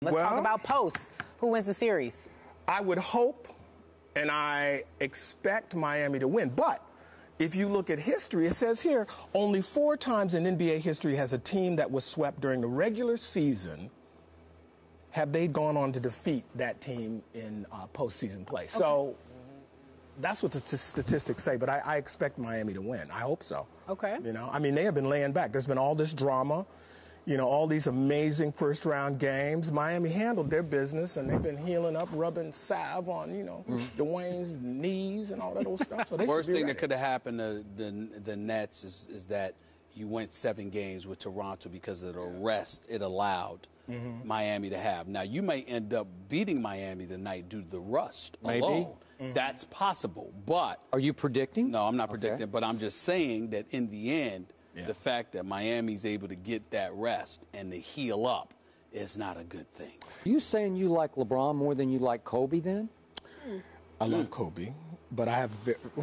Let's talk about posts. Who wins the series? I would hope and I expect Miami to win. But if you look at history, it says here only 4 times in NBA history has a team that was swept during the regular season have they gone on to defeat that team in postseason play. Okay. So that's what the statistics say, but I expect Miami to win. I hope so. Okay. You know, I mean, they have been laying back. There's been all this drama, you know, all these amazing first-round games. Miami handled their business, and they've been healing up, rubbing salve on, you know, Dwayne's knees and all that old stuff. So Worst thing that could have happened to the Nets is that you went 7 games with Toronto because of the rest it allowed Miami to have. Now, you may end up beating Miami tonight due to the rust alone. That's possible, but... Are you predicting? No, I'm not predicting, but I'm just saying that in the end, the fact that Miami's able to get that rest and to heal up is not a good thing. Are you saying you like LeBron more than you like Kobe then? I love Kobe, but I have...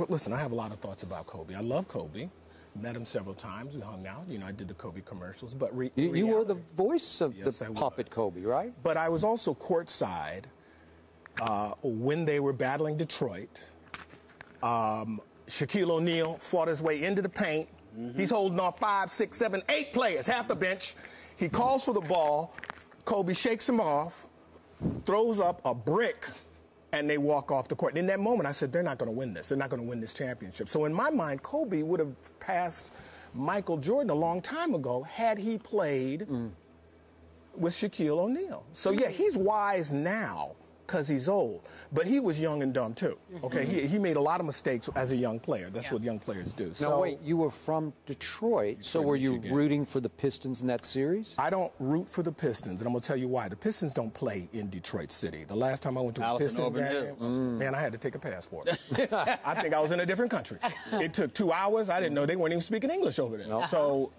Listen, I have a lot of thoughts about Kobe. I love Kobe. Met him several times. We hung out. You know, I did the Kobe commercials. But you were the voice of the puppet Kobe, right? But I was also courtside when they were battling Detroit. Shaquille O'Neal fought his way into the paint. He's holding off 5, 6, 7, 8 players, half the bench. He calls for the ball. Kobe shakes him off, throws up a brick, and they walk off the court. And in that moment, I said, they're not going to win this. They're not going to win this championship. So in my mind, Kobe would have passed Michael Jordan a long time ago had he played with Shaquille O'Neal. So, yeah, he's wise now because he's old. But he was young and dumb, too. Okay, he made a lot of mistakes as a young player. That's what young players do. Now, wait, you were from Detroit, so were you rooting for the Pistons in that series? I don't root for the Pistons, and I'm going to tell you why. The Pistons don't play in Detroit City. The last time I went to a Pistons game, man, I had to take a passport. I think I was in a different country. It took 2 hours. I didn't know they weren't even speaking English over there. Nope. So,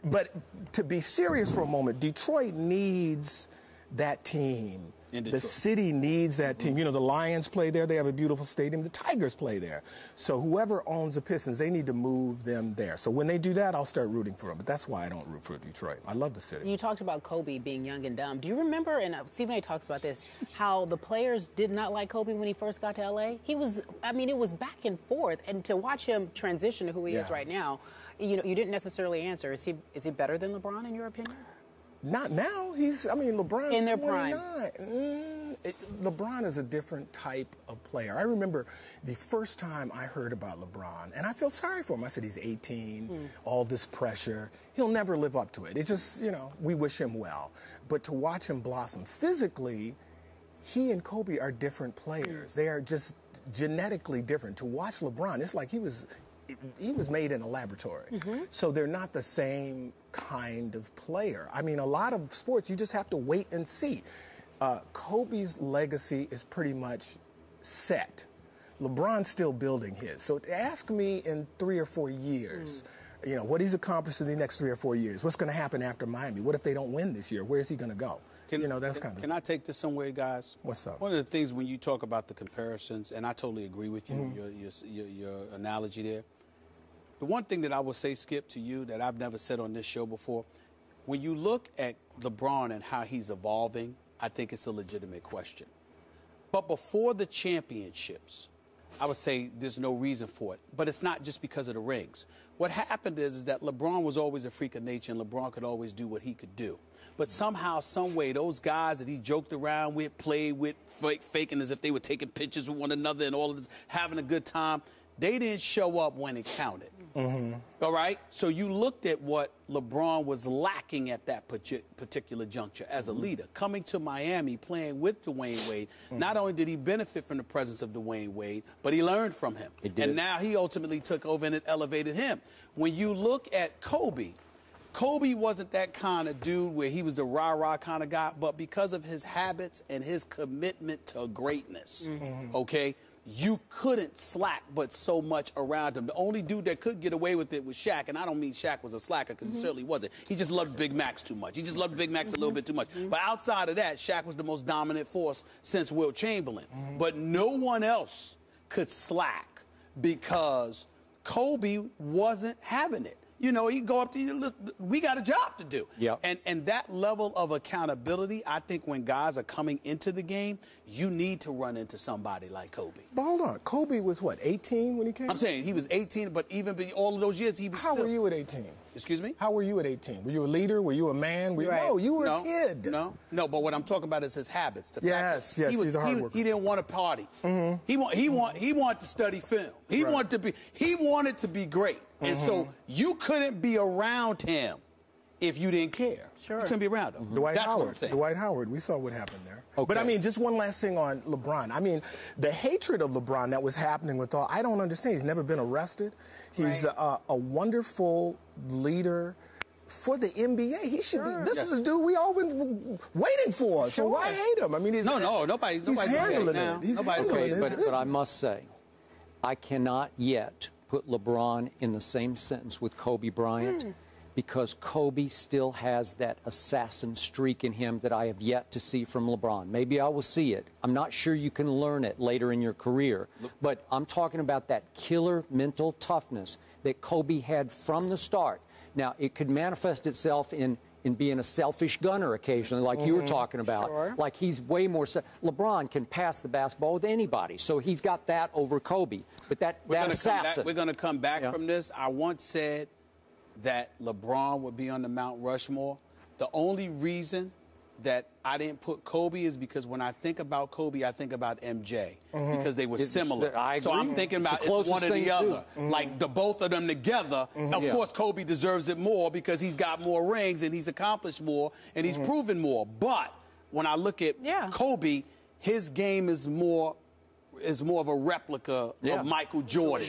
but to be serious for a moment, Detroit needs that team. The city needs that team. You know, the Lions play there. They have a beautiful stadium. The Tigers play there. So whoever owns the Pistons, they need to move them there. So when they do that, I'll start rooting for them. But that's why I don't root for Detroit. I love the city. You talked about Kobe being young and dumb. Do you remember, and Stephen A. talks about this, how the players did not like Kobe when he first got to L.A.? He was, I mean, it was back and forth. And to watch him transition to who he is right now, you know, you didn't necessarily answer. Is he better than LeBron, in your opinion? Not now. LeBron's in their 29. prime. LeBron is a different type of player. I remember the first time I heard about LeBron, and I feel sorry for him. I said, he's 18, all this pressure. He'll never live up to it. It's just, you know, we wish him well. But to watch him blossom physically, he and Kobe are different players. They are just genetically different. To watch LeBron, it's like he was made in a laboratory. So they're not the same kind of player. I mean, a lot of sports, you just have to wait and see. Kobe's legacy is pretty much set. LeBron's still building his. So ask me in 3 or 4 years, you know, what he's accomplished in the next 3 or 4 years. What's going to happen after Miami? What if they don't win this year? Where's he going to go? Can I take this somewhere, guys? What's up? One of the things when you talk about the comparisons, and I totally agree with you, your analogy there. The one thing that I will say, Skip, to you that I've never said on this show before, when you look at LeBron and how he's evolving, I think it's a legitimate question. But before the championships, I would say there's no reason for it. But it's not just because of the rings. What happened is that LeBron was always a freak of nature, and LeBron could always do what he could do. But somehow, some way, those guys that he joked around with, played with, faking as if they were taking pictures with one another and all of this, having a good time, they didn't show up when it counted. All right? So you looked at what LeBron was lacking at that particular juncture as a leader. Coming to Miami, playing with Dwayne Wade, not only did he benefit from the presence of Dwayne Wade, but he learned from him. And now he ultimately took over and it elevated him. When you look at Kobe, Kobe wasn't that kind of dude where he was the rah-rah kind of guy, but because of his habits and his commitment to greatness, okay, you couldn't slack but so much around him. The only dude that could get away with it was Shaq, and I don't mean Shaq was a slacker because he certainly wasn't. He just loved Big Macs too much. He just loved Big Macs a little bit too much. But outside of that, Shaq was the most dominant force since Wilt Chamberlain. But no one else could slack because Kobe wasn't having it. you know, he go up to you, look, we got a job to do. Yeah. And that level of accountability, I think when guys are coming into the game, you need to run into somebody like Kobe. But hold on, Kobe was what, 18 when he came? I'm saying he was 18, but even all of those years, he was How were you at 18? Excuse me? How were you at 18? Were you a leader? Were you a man? No, you were a kid. No, but what I'm talking about is his habits. The yes, fact he's a hard worker. He didn't want to party. He wanted to study film. He wanted to be great. And so you couldn't be around him if you didn't care. Sure. You couldn't be around him. Dwight That's Howard. what I'm saying. Dwight Howard. We saw what happened there. Okay. But I mean, just one last thing on LeBron. I mean, the hatred of LeBron that was happening with all, I don't understand. He's never been arrested. He's a wonderful leader for the NBA. He should be. This is a dude we all been waiting for. So why hate him? I mean, nobody's handling now. it. He's handling it. But I must say, I cannot yet put LeBron in the same sentence with Kobe Bryant. Because Kobe still has that assassin streak in him that I have yet to see from LeBron. Maybe I will see it. I'm not sure you can learn it later in your career. But I'm talking about that killer mental toughness that Kobe had from the start. Now, it could manifest itself in being a selfish gunner occasionally, like you were talking about. Sure. Like he's way more... LeBron can pass the basketball with anybody. So he's got that over Kobe. But that assassin... We're going to come back from this. I once said that LeBron would be on the Mount Rushmore. The only reason that I didn't put Kobe is because when I think about Kobe, I think about MJ because they were similar. So I'm thinking about it's one or the other. Like the both of them together. Of course, Kobe deserves it more because he's got more rings and he's accomplished more and he's proven more. But when I look at Kobe, his game is more of a replica of Michael Jordan.